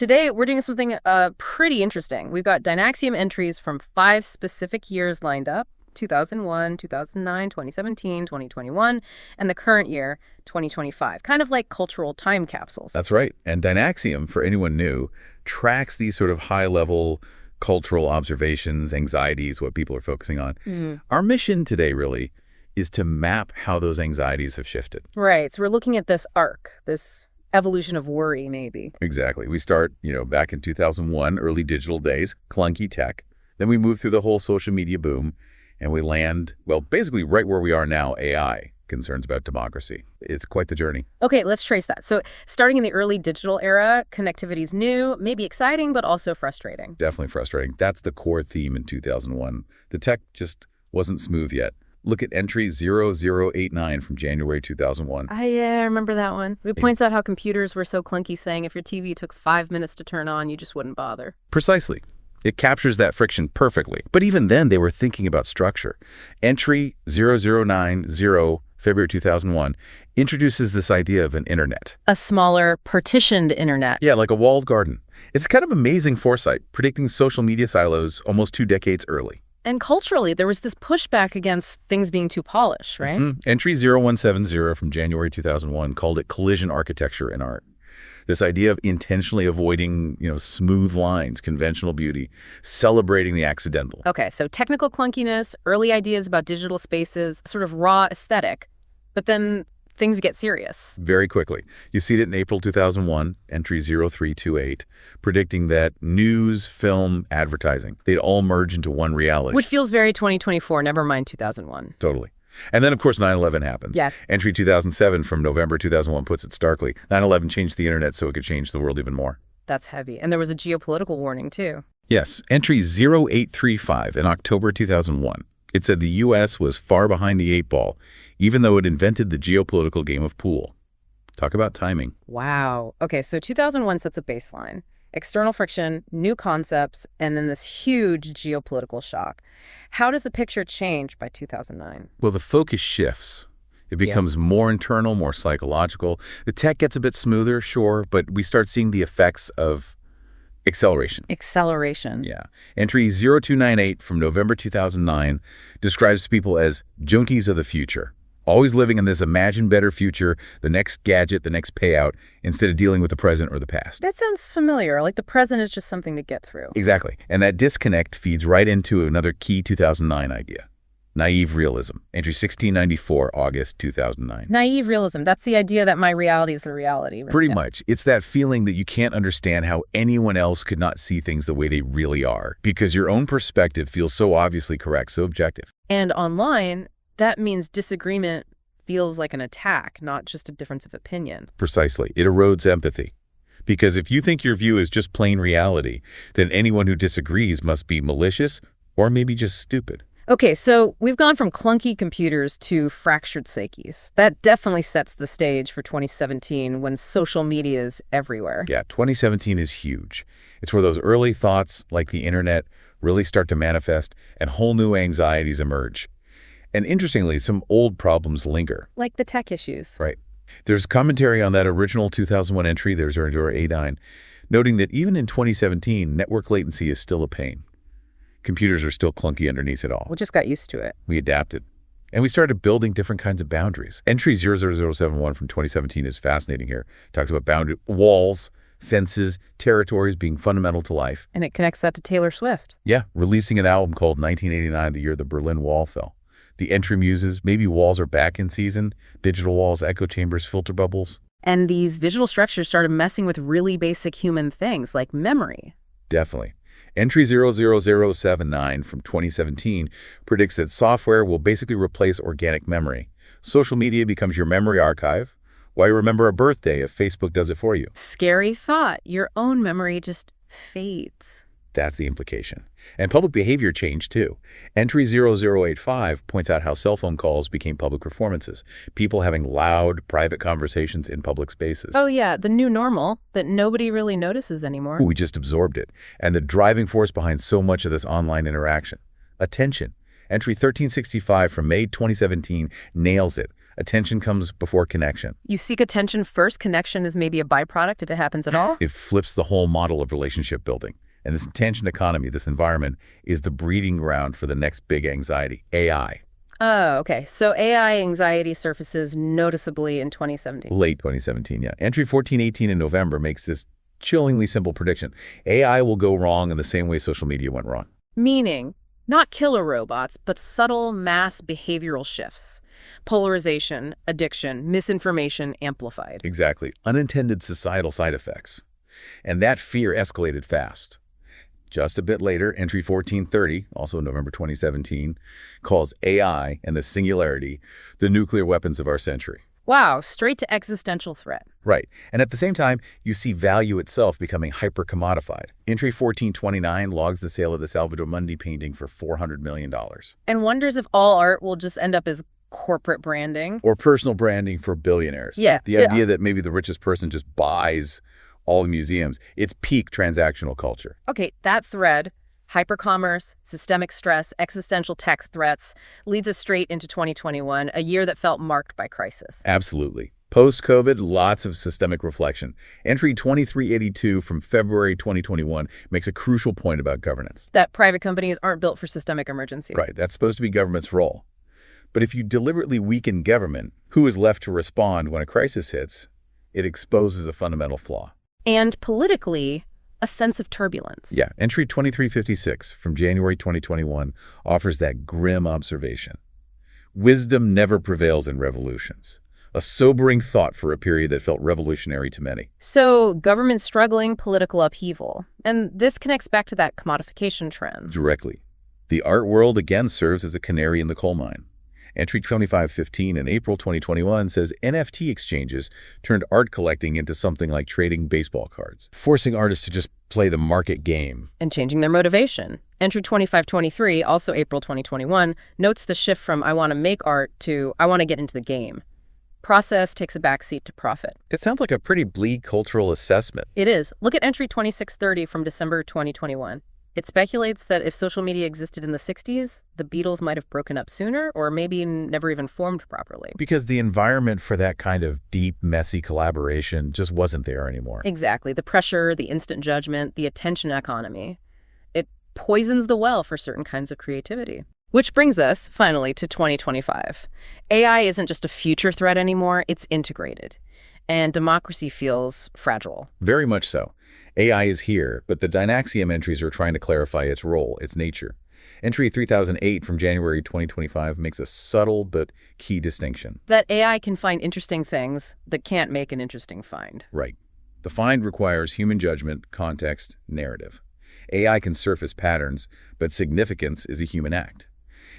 Today, we're doing something pretty interesting. We've got Dynaxiom entries from 5 specific years lined up: 2001, 2009, 2017, 2021, and the current year, 2025. Kind of like cultural time capsules. That's right. And Dynaxiom, for anyone new, tracks these sort of high-level cultural observations, anxieties, what people are focusing on. Our mission today, really, is to map how those anxieties have shifted. Right. So we're looking at this arc, this evolution of worry, maybe. Exactly. We start, back in 2001, early digital days, clunky tech. Then we move through the whole social media boom, and we land, well, basically right where we are now, AI, concerns about democracy. It's quite the journey. Okay, let's trace that. So starting in the early digital era, connectivity's new, maybe exciting, but also frustrating. Definitely frustrating. That's the core theme in 2001. The tech just wasn't smooth yet. Look at entry 0089 from January 2001. Yeah, I remember that one. It points out how computers were so clunky, saying if your TV took 5 minutes to turn on, you just wouldn't bother. Precisely. It captures that friction perfectly. But even then, they were thinking about structure. Entry 0090, February 2001, introduces this idea of an internet. A smaller, partitioned internet. Yeah, like a walled garden. It's kind of amazing foresight, predicting social media silos almost 2 decades early. And culturally, there was this pushback against things being too polished, right? Entry 0170 from January 2001 called it collision architecture in art. This idea of intentionally avoiding, smooth lines, conventional beauty, celebrating the accidental. Okay, so technical clunkiness, early ideas about digital spaces, sort of raw aesthetic, but then things get serious. Very quickly. You see it in April 2001, entry 0328, predicting that news, film, advertising, they'd all merge into one reality. Which feels very 2024, never mind 2001. Totally. And then, of course, 9/11 happens. Yeah. Entry 2007 from November 2001 puts it starkly. 9/11 changed the internet so it could change the world even more. That's heavy. And there was a geopolitical warning, too. Yes. Entry 0835 in October 2001. It said the U.S. was far behind the 8 ball, even though it invented the geopolitical game of pool. Talk about timing. Wow. Okay, so 2001 sets a baseline. External friction, new concepts, and then this huge geopolitical shock. How does the picture change by 2009? Well, the focus shifts. It becomes more internal, more psychological. The tech gets a bit smoother, sure, but we start seeing the effects of acceleration. Acceleration. Yeah. Entry 0298 from November 2009 describes people as junkies of the future, always living in this imagined better future, the next gadget, the next payout, instead of dealing with the present or the past. That sounds familiar, like the present is just something to get through. Exactly. And that disconnect feeds right into another key 2009 idea. Naive realism. Entry 1694, August 2009. Naive realism. That's the idea that my reality is the reality. Right? Pretty much. It's that feeling that you can't understand how anyone else could not see things the way they really are, because your own perspective feels so obviously correct, so objective. And online, that means disagreement feels like an attack, not just a difference of opinion. Precisely. It erodes empathy. Because if you think your view is just plain reality, then anyone who disagrees must be malicious or maybe just stupid. Okay, so we've gone from clunky computers to fractured psyches. That definitely sets the stage for 2017 when social media is everywhere. Yeah, 2017 is huge. It's where those early thoughts, like the internet, really start to manifest and whole new anxieties emerge. And interestingly, some old problems linger. Like the tech issues. Right. There's commentary on that original 2001 entry, there's 0089, noting that even in 2017, network latency is still a pain. Computers are still clunky underneath it all. We just got used to it. We adapted. And we started building different kinds of boundaries. Entry 00071 from 2017 is fascinating here. It talks about boundary walls, fences, territories being fundamental to life. And it connects that to Taylor Swift. Yeah, releasing an album called 1989, the year the Berlin Wall fell. The entry muses, maybe walls are back in season, digital walls, echo chambers, filter bubbles. And these visual structures started messing with really basic human things like memory. Definitely. Entry 00079 from 2017 predicts that software will basically replace organic memory. Social media becomes your memory archive. Why remember a birthday if Facebook does it for you? Scary thought. Your own memory just fades. That's the implication. And public behavior changed too. Entry 0085 points out how cell phone calls became public performances, people having loud, private conversations in public spaces. Oh yeah, the new normal that nobody really notices anymore. We just absorbed it. And the driving force behind so much of this online interaction. Attention. Entry 1365 from May 2017 nails it. Attention comes before connection. You seek attention first. Connection is maybe a byproduct if it happens at all. It flips the whole model of relationship building. And this attention economy, this environment, is the breeding ground for the next big anxiety, AI. Oh, okay. So AI anxiety surfaces noticeably in 2017. Late 2017, yeah. Entry 1418 in November makes this chillingly simple prediction. AI will go wrong in the same way social media went wrong. Meaning, not killer robots, but subtle mass behavioral shifts. Polarization, addiction, misinformation amplified. Exactly. Unintended societal side effects. And that fear escalated fast. Just a bit later, Entry 1430, also November 2017, calls AI and the singularity the nuclear weapons of our century. Wow, straight to existential threat. Right. And at the same time, you see value itself becoming hyper-commodified. Entry 1429 logs the sale of the Salvador Mundi painting for $400 million. And wonders if all art will just end up as corporate branding. Or personal branding for billionaires. Yeah. The idea that maybe the richest person just buys all the museums. It's peak transactional culture. Okay, that thread, hypercommerce, systemic stress, existential tech threats, leads us straight into 2021, a year that felt marked by crisis. Absolutely. Post-COVID, lots of systemic reflection. Entry 2382 from February 2021 makes a crucial point about governance. That private companies aren't built for systemic emergency. Right, that's supposed to be government's role. But if you deliberately weaken government, who is left to respond when a crisis hits? It exposes a fundamental flaw. And politically, a sense of turbulence. Yeah, Entry 2356 from January 2021 offers that grim observation. Wisdom never prevails in revolutions. A sobering thought for a period that felt revolutionary to many. So, government struggling, political upheaval. And this connects back to that commodification trend. Directly. The art world again serves as a canary in the coal mine. Entry 2515 in April 2021 says NFT exchanges turned art collecting into something like trading baseball cards, forcing artists to just play the market game. And changing their motivation. Entry 2523, also April 2021, notes the shift from I want to make art to I want to get into the game. Process takes a backseat to profit. It sounds like a pretty bleak cultural assessment. It is. Look at Entry 2630 from December 2021. It speculates that if social media existed in the 60s, the Beatles might have broken up sooner or maybe never even formed properly. Because the environment for that kind of deep, messy collaboration just wasn't there anymore. Exactly. The pressure, the instant judgment, the attention economy. It poisons the well for certain kinds of creativity. Which brings us, finally, to 2025. AI isn't just a future threat anymore, it's integrated. And democracy feels fragile. Very much so. AI is here, but the Dynaxiom entries are trying to clarify its role, its nature. Entry 3008 from January 2025 makes a subtle but key distinction. That AI can find interesting things that can't make an interesting find. Right. The find requires human judgment, context, narrative. AI can surface patterns, but significance is a human act.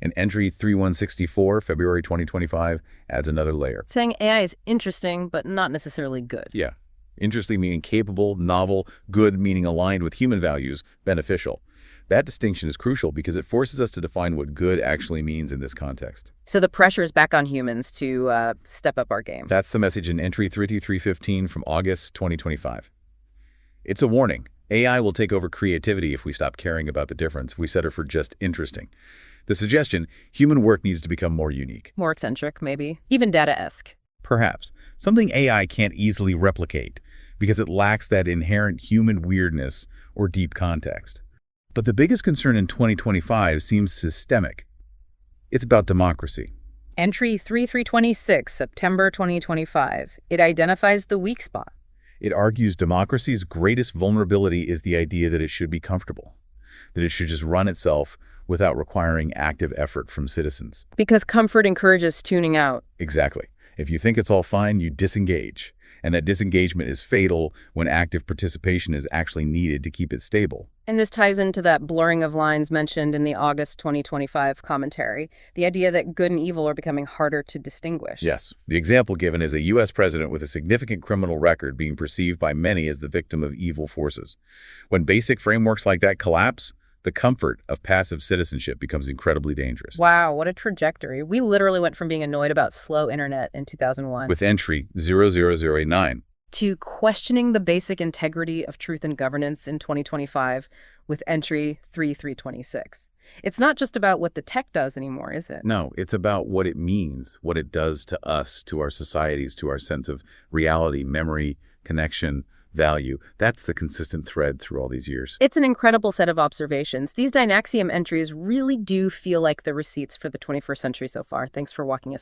And Entry 3164, February 2025, adds another layer. Saying AI is interesting, but not necessarily good. Yeah. Interesting meaning capable, novel, good meaning aligned with human values, beneficial. That distinction is crucial because it forces us to define what good actually means in this context. So the pressure is back on humans to step up our game. That's the message in Entry 3315 from August 2025. It's a warning. AI will take over creativity if we stop caring about the difference, if we settle for just interesting. The suggestion, human work needs to become more unique. More eccentric, maybe. Even data-esque. Perhaps. Something AI can't easily replicate because it lacks that inherent human weirdness or deep context. But the biggest concern in 2025 seems systemic. It's about democracy. Entry 3326, September 2025. It identifies the weak spot. It argues democracy's greatest vulnerability is the idea that it should be comfortable, that it should just run itself without requiring active effort from citizens. Because comfort encourages tuning out. Exactly. If you think it's all fine, you disengage. And that disengagement is fatal when active participation is actually needed to keep it stable. And this ties into that blurring of lines mentioned in the August 2025 commentary, the idea that good and evil are becoming harder to distinguish. Yes. The example given is a U.S. president with a significant criminal record being perceived by many as the victim of evil forces. When basic frameworks like that collapse, the comfort of passive citizenship becomes incredibly dangerous. Wow, what a trajectory. We literally went from being annoyed about slow internet in 2001 with Entry 00089 to questioning the basic integrity of truth and governance in 2025 with entry 3326. It's not just about what the tech does anymore, is it? No, it's about what it means, what it does to us, to our societies, to our sense of reality, memory, connection, value. That's the consistent thread through all these years. It's an incredible set of observations. These Dynaxiom entries really do feel like the receipts for the 21st century so far. Thanks for walking us